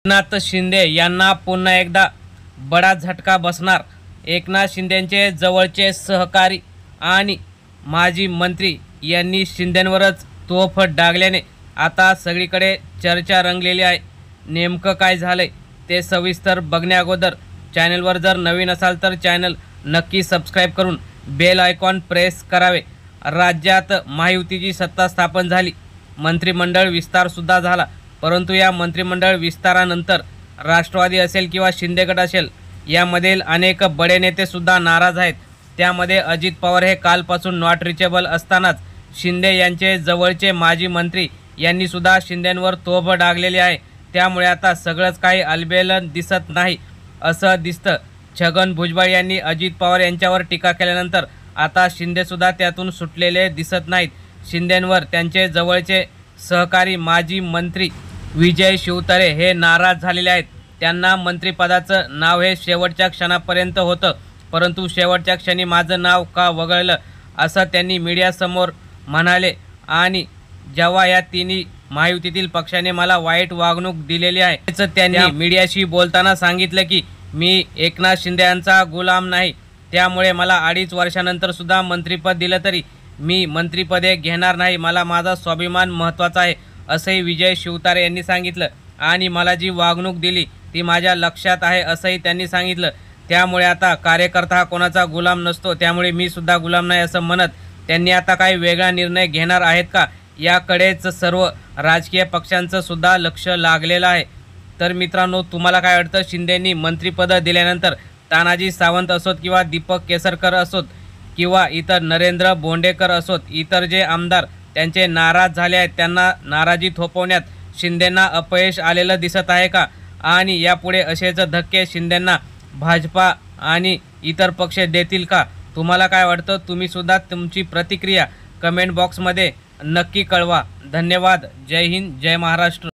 एकनाथ शिंदे यांना पुन्हा एकदा बडा झटका बसणार। एकनाथ शिंदेंचे जवळचे सहकारी आणि माजी मंत्री यांनी शिंदेंवरच तोफ डागल्याने आता सगळीकडे चर्चा रंगलेली आहे। नेमकं काय झालंय ते सविस्तर बघण्याअगोदर चॅनलवर जर नवीन असाल तर चॅनल नक्की सबस्क्राइब करून बेल आयकॉन प्रेस करावे। राज्यात महायुतीची सत्ता स्थापन झाली, मंत्रिमंडळ विस्तार सुद्धा झाला, परंतु या मंत्रिमंडळ विस्तारानंतर राष्ट्रवादी असेल किंवा शिंदे गट असेल यामधील अनेक बडे नेते सुद्धा नाराज आहेत। त्यामध्ये अजित पवार हे कालपासून नॉट रिचेबल असतानाच शिंदे यांचे जवळचे माजी मंत्री यांनी सुद्धा शिंदेंवर तोफ डागलेली आहे। त्यामुळे आता सगळंच काही अलबेलन दिसत नाही असं दिसतं। छगन भुजबळ यांनी अजित पवार यांच्यावर टीका केल्यानंतर आता शिंदे सुद्धा त्यातून सुटलेले दिसत नाहीत। शिंदेंवर त्यांचे जवळचे सहकारी माजी मंत्री विजय शिवतारे हे नाराज झालेले आहेत। त्यांना मंत्रिपदाचं नाव हे शेवटच्या क्षणापर्यंत होतं, परंतु शेवटच्या क्षणी माझं नाव का वगळलं असं त्यांनी मीडियासमोर म्हणाले। आणि जेव्हा या तिन्ही महायुतीतील पक्षाने मला वाईट वागणूक दिलेली आहे त्याचं त्यांनी मीडियाशी बोलताना सांगितलं की मी एकनाथ शिंदे यांचा गुलाम नाही, त्यामुळे मला 2.5 वर्षानंतर सुद्धा मंत्रिपद दिलं तरी मी मंत्रिपदे घेणार नाही, मला माझा स्वाभिमान महत्त्वाचा आहे असंही विजय शिवतारे यांनी सांगितलं। आणि मला जी वागणूक दिली ती माझ्या लक्षात आहे असंही त्यांनी सांगितलं। त्यामुळे आता कार्यकर्ता हा कोणाचा गुलाम नसतो, त्यामुळे मी सुद्धा गुलाम नाही असं म्हणत त्यांनी आता काही वेगळा निर्णय घेणार आहेत का याकडेच सर्व राजकीय पक्षांचं सुद्धा लक्ष लागलेलं आहे। तर मित्रांनो, तुम्हाला काय वाटतं? शिंदेंनी मंत्रिपद दिल्यानंतर तानाजी सावंत असोत किंवा दीपक केसरकर असोत किंवा इतर नरेंद्र बोंडेकर असोत, इतर जे आमदार त्यांचे नाराज झाले आहेत त्यांना नाराजी थोपवण्यात शिंदेंना अपयश आलेलं दिसत आहे का? आणि यापुढे असेच धक्के शिंदेंना भाजपा आणि इतर पक्ष देतील का? तुम्हाला काय वाटतं? तुम्ही सुद्धा तुमची प्रतिक्रिया कमेंट बॉक्समध्ये नक्की कळवा। धन्यवाद। जय हिंद, जय महाराष्ट्र।